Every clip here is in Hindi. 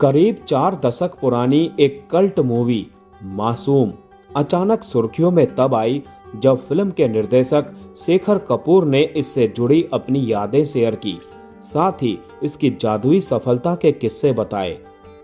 करीब 4 दशक पुरानी एक कल्ट मूवी मासूम अचानक सुर्खियों में तब आई जब फिल्म के निर्देशक शेखर कपूर ने इससे जुड़ी अपनी यादें शेयर की, साथ ही इसकी जादुई सफलता के किस्से बताए।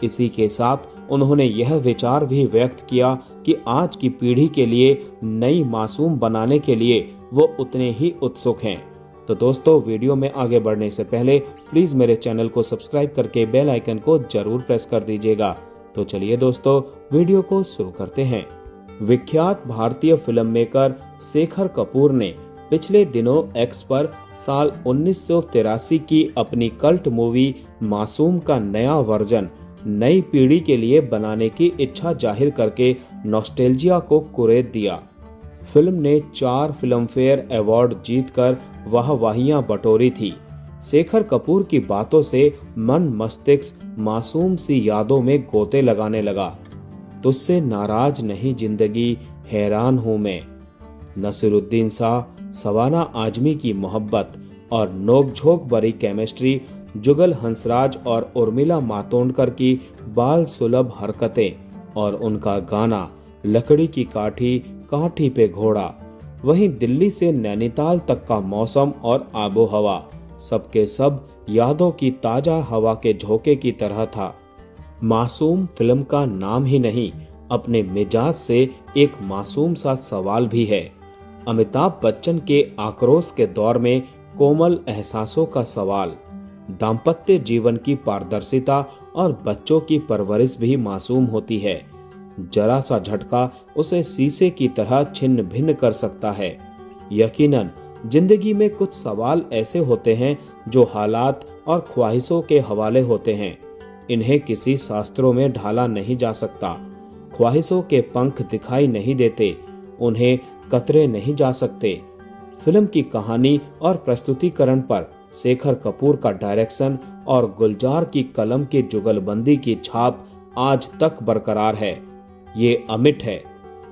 इसी के साथ उन्होंने यह विचार भी व्यक्त किया कि आज की पीढ़ी के लिए नई मासूम बनाने के लिए वो उतने ही उत्सुक हैं। तो दोस्तों, वीडियो में आगे बढ़ने से पहले प्लीज मेरे चैनल को सब्सक्राइब करके बेल आइकन को जरूर प्रेस कर दीजिएगा। तो चलिए दोस्तों, वीडियो को शुरू करते हैं। विख्यात भारतीय फिल्म मेकर शेखर कपूर ने पिछले दिनों एक्स पर साल 1983 की अपनी कल्ट मूवी मासूम का नया वर्जन नई पीढ़ी के लिए बनाने की इच्छा जाहिर करके नॉस्टैल्जिया को कुरेद दिया। फिल्म ने 4 फिल्म फेयर अवार्ड जीतकर वाहवाहियां बटोरी थी। शेखर कपूर की बातों से मन मस्तिष्क मासूम सी यादों में गोते लगाने लगा। तुझसे नाराज नहीं जिंदगी, हैरान हूं मैं, नसीरुद्दीन शाह, शबाना आजमी की मोहब्बत और नोकझोंक भरी केमिस्ट्री, जुगल हंसराज और उर्मिला मातोंडकर की बाल सुलभ हरकतें और उनका गाना लकड़ी की काठी काठी पे घोड़ा, वहीं दिल्ली से नैनीताल तक का मौसम और आबो हवा सबके सब यादों की ताजा हवा के झोंके की तरह था। मासूम फिल्म का नाम ही नहीं, अपने मिजाज से एक मासूम सा सवाल भी है। अमिताभ बच्चन के आक्रोश के दौर में कोमल एहसासों का सवाल, दाम्पत्य जीवन की पारदर्शिता और बच्चों की परवरिश भी मासूम होती है। जरा सा झटका उसे शीशे की तरह छिन्न भिन्न कर सकता है। यकीनन जिंदगी में कुछ सवाल ऐसे होते हैं जो हालात और ख्वाहिशों के हवाले होते हैं। इन्हें किसी शास्त्रों में ढाला नहीं जा सकता। ख्वाहिशों के पंख दिखाई नहीं देते, उन्हें कतरे नहीं जा सकते। फिल्म की कहानी और प्रस्तुतिकरण पर शेखर कपूर का डायरेक्शन और गुलजार की कलम की जुगलबंदी की छाप आज तक बरकरार है। ये अमिट है।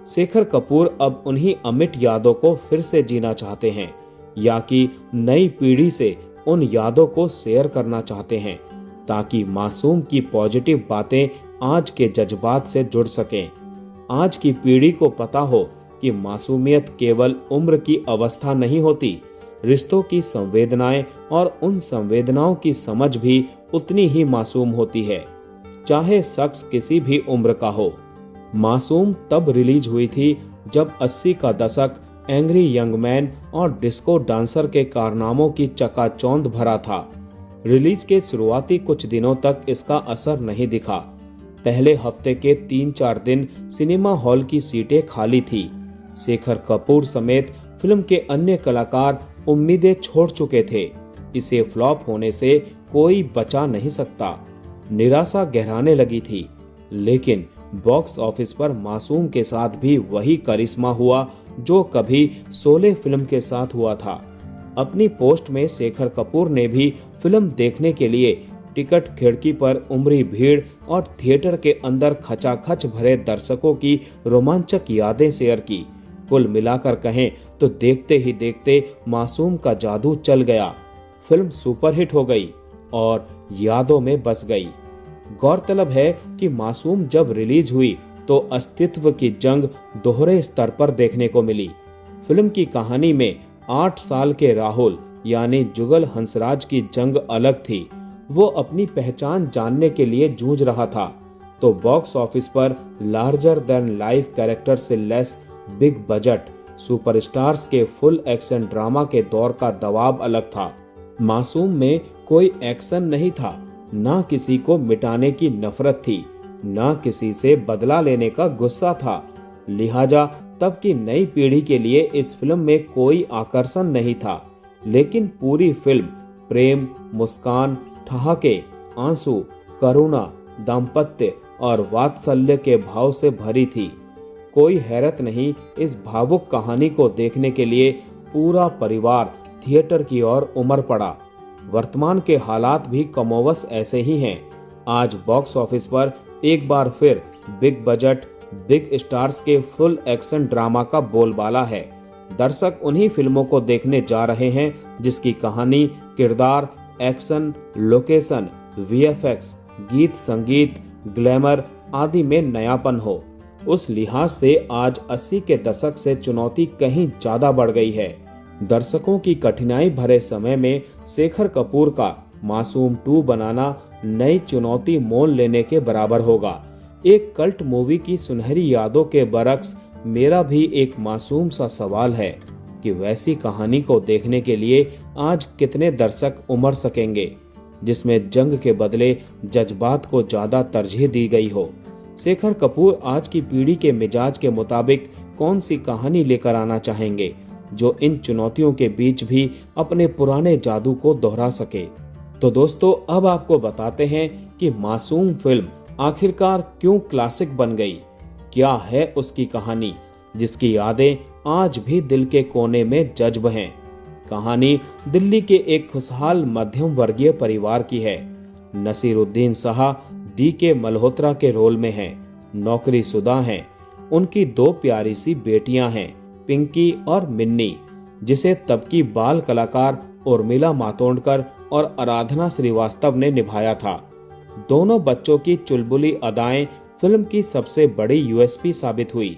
शेखर कपूर अब उन्हीं अमिट यादों को फिर से जीना चाहते हैं, या कि नई पीढ़ी से उन यादों को शेयर करना चाहते हैं, ताकि मासूम की पॉजिटिव बातें आज के जज्बात से जुड़ सकें। आज की पीढ़ी को पता हो कि मासूमियत केवल उम्र की अवस्था नहीं होती, रिश्तों की संवेदनाएं और उन संवेदनाओं की समझ भी उतनी ही मासूम होती है, चाहे शख्स किसी भी उम्र का हो। मासूम तब रिलीज हुई थी जब 80 का दशक एंग्री यंग मैन और डिस्को डांसर के कारनामों की चकाचौंध भरा था। रिलीज के शुरुआती कुछ दिनों तक इसका असर नहीं दिखा। पहले हफ्ते के 3-4 दिन सिनेमा हॉल की सीटें खाली थी। शेखर कपूर समेत फिल्म के अन्य कलाकार उम्मीदें छोड़ चुके थे। इसे फ्लॉप होने से कोई बचा नहीं सकता। निराशा गहराने लगी थी, लेकिन बॉक्स ऑफिस पर मासूम के साथ भी वही करिश्मा हुआ जो कभी शोले फिल्म के साथ हुआ था। अपनी पोस्ट में शेखर कपूर ने भी फिल्म देखने के लिए टिकट खिड़की पर उमड़ी भीड़ और थिएटर के अंदर खचाखच भरे दर्शकों की रोमांचक यादें शेयर की। कुल मिलाकर कहें तो देखते ही देखते मासूम का जादू चल गया। फिल्म सुपरहिट हो गई और यादों में बस गई। गौरतलब है कि मासूम जब रिलीज हुई तो अस्तित्व की जंग दोहरे स्तर पर देखने को मिली। फिल्म की कहानी में 8 साल के राहुल यानी जुगल हंसराज की जंग अलग थी। वो अपनी पहचान जानने के लिए जूझ रहा था, तो बॉक्स ऑफिस पर लार्जर देन लाइफ कैरेक्टर से लेस बिग बजट सुपरस्टार्स के फुल एक्शन ड्रामा के दौर का दबाव अलग था। मासूम में कोई एक्शन नहीं था, ना किसी को मिटाने की नफरत थी, ना किसी से बदला लेने का गुस्सा था। लिहाजा तब की नई पीढ़ी के लिए इस फिल्म में कोई आकर्षण नहीं था, लेकिन पूरी फिल्म प्रेम, मुस्कान, ठहाके, आंसू, करुणा, दाम्पत्य और वात्सल्य के भाव से भरी थी। कोई हैरत नहीं, इस भावुक कहानी को देखने के लिए पूरा परिवार थिएटर की ओर उमड़ पड़ा। वर्तमान के हालात भी कमोबश ऐसे ही हैं। आज बॉक्स ऑफिस पर एक बार फिर बिग बजट, बिग स्टार्स के फुल एक्शन ड्रामा का बोलबाला है। दर्शक उन्हीं फिल्मों को देखने जा रहे हैं जिसकी कहानी, किरदार, एक्शन, लोकेशन, वीएफएक्स, गीत संगीत, ग्लैमर आदि में नयापन हो। उस लिहाज से आज 80 के दशक से चुनौती कहीं ज्यादा बढ़ गई है। दर्शकों की कठिनाई भरे समय में शेखर कपूर का मासूम 2 बनाना नई चुनौती मोल लेने के बराबर होगा। एक कल्ट मूवी की सुनहरी यादों के बरक्स मेरा भी एक मासूम सा सवाल है कि वैसी कहानी को देखने के लिए आज कितने दर्शक उमड़ सकेंगे जिसमें जंग के बदले जज्बात को ज्यादा तरजीह दी गई हो। शेखर कपूर आज की पीढ़ी के मिजाज के मुताबिक कौन सी कहानी लेकर आना चाहेंगे जो इन चुनौतियों के बीच भी अपने पुराने जादू को दोहरा सके। तो दोस्तों, अब आपको बताते हैं कि मासूम फिल्म आखिरकार क्यों क्लासिक बन गई। क्या है उसकी कहानी जिसकी यादें आज भी दिल के कोने में जज्ब हैं। कहानी दिल्ली के एक खुशहाल मध्यम वर्गीय परिवार की है। नसीरुद्दीन शाह डी.के. मल्होत्रा के रोल में हैं, नौकरीशुदा हैं। उनकी 2 प्यारी सी बेटियां हैं, पिंकी और मिन्नी, जिसे तब की बाल कलाकार उर्मिला मातोंडकर और आराधना श्रीवास्तव ने निभाया था। दोनों बच्चों की चुलबुली अदाएं फिल्म की सबसे बड़ी यूएसपी साबित हुई।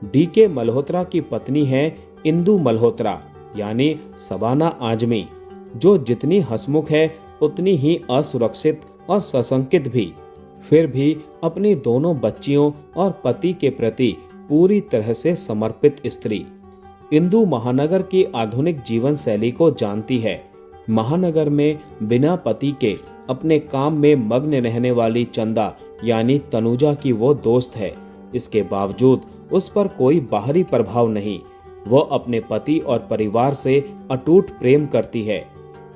डी.के. मल्होत्रा की पत्नी है इंदु मल्होत्रा यानी शबाना आजमी, जो जितनी हंसमुख है उतनी ही असुरक्षित और सशंकित भी। फिर भी अपनी दोनों बच्चियों और पति के प्रति पूरी तरह से समर्पित स्त्री। इंदु महानगर की आधुनिक जीवन शैली को जानती है। महानगर में बिना पति के अपने काम में मग्न रहने वाली चंदा यानी तनुजा की वो दोस्त है। इसके बावजूद उस पर कोई बाहरी प्रभाव नहीं। वो अपने पति और परिवार से अटूट प्रेम करती है।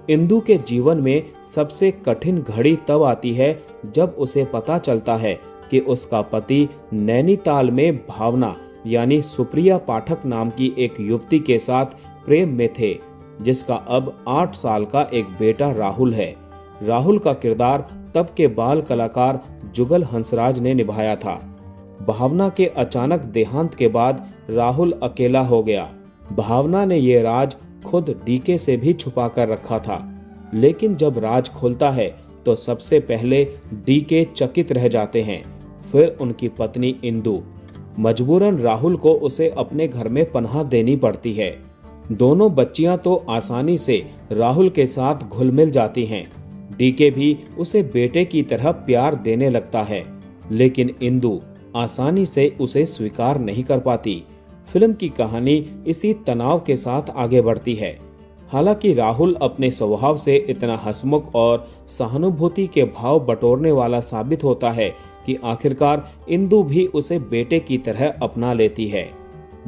इंदु के जीवन में सबसे कठिन घड़ी तब आती है जब उसे पता चलता है कि उसका पति नैनीताल में भावना यानी सुप्रिया पाठक नाम की एक युवती के साथ प्रेम में थे, जिसका अब 8 साल का एक बेटा राहुल है। राहुल का किरदार तब के बाल कलाकार जुगल हंसराज ने निभाया था। भावना के अचानक देहांत के बाद राहुल अकेला हो गया। भावना ने ये राज खुद डी.के. से भी छुपा कर रखा था, लेकिन जब राज खुलता है तो सबसे पहले डी.के. चकित रह जाते हैं। फिर उनकी पत्नी इंदु मजबूरन राहुल को उसे अपने घर में पनाह देनी पड़ती है। दोनों बच्चियां तो आसानी से राहुल के साथ घुल मिल जाती हैं। डी.के. भी उसे बेटे की तरह प्यार देने लगता है, लेकिन इंदु आसानी से उसे स्वीकार नहीं कर पाती। फिल्म की कहानी इसी तनाव के साथ आगे बढ़ती है। हालांकि राहुल अपने स्वभाव से इतना हंसमुख और सहानुभूति के भाव बटोरने वाला साबित होता है कि आखिरकार इंदु भी उसे बेटे की तरह अपना लेती है।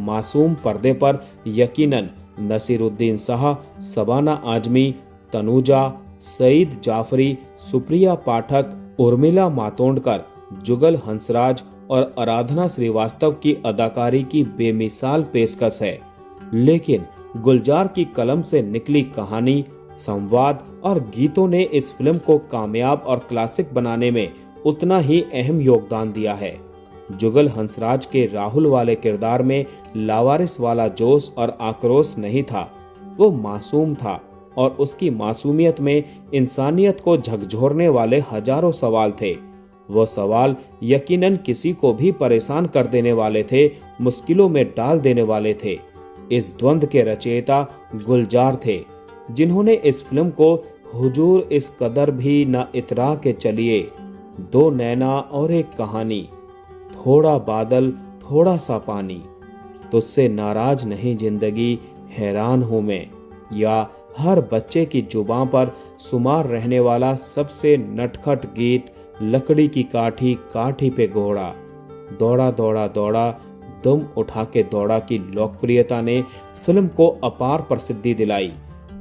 मासूम पर्दे पर यकीनन नसीरुद्दीन शाह, शबाना आजमी, तनुजा, सईद जाफरी, सुप्रिया पाठक, उर्मिला मातोंडकर, जुगल हंसराज और आराधना श्रीवास्तव की अदाकारी की बेमिसाल पेशकश है। लेकिन गुलजार की कलम से निकली कहानी, संवाद और गीतों ने इस फिल्म को कामयाब और क्लासिक बनाने में उतना ही अहम योगदान दिया है। जुगल हंसराज के राहुल वाले किरदार में लावारिस वाला जोश और आक्रोश नहीं था। वो मासूम था और उसकी मासूमियत में इंसानियत को झकझोरने वाले हजारों सवाल थे। वो सवाल यकीनन किसी को भी परेशान कर देने वाले थे, मुश्किलों में डाल देने वाले थे। इस द्वंद के रचयिता गुलजार थे, जिन्होंने इस फिल्म को हुजूर इस कदर भी न इतरा के चलिए, 2 नैना और एक कहानी, थोड़ा बादल थोड़ा सा पानी, तुझसे नाराज नहीं जिंदगी हैरान हूं मैं, या हर बच्चे की जुबां पर शुमार रहने वाला सबसे नटखट गीत लकड़ी की काठी काठी पे घोड़ा, दौड़ा दौड़ा दौड़ा दम उठा के दौड़ा की लोकप्रियता ने फिल्म को अपार प्रसिद्धि दिलाई।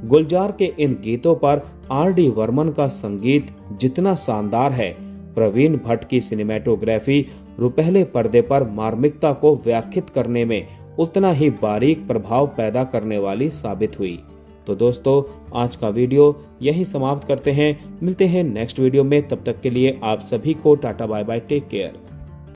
गुलजार के इन गीतों पर आर.डी. वर्मन का संगीत जितना शानदार है, प्रवीण भट्ट की सिनेमैटोग्राफी रुपहले पर्दे पर मार्मिकता को व्याख्यात करने में उतना ही बारीक प्रभाव पैदा करने वाली साबित हुई। तो दोस्तों, आज का वीडियो यहीं समाप्त करते हैं। मिलते हैं नेक्स्ट वीडियो में। तब तक के लिए आप सभी को tata bye bye, take care.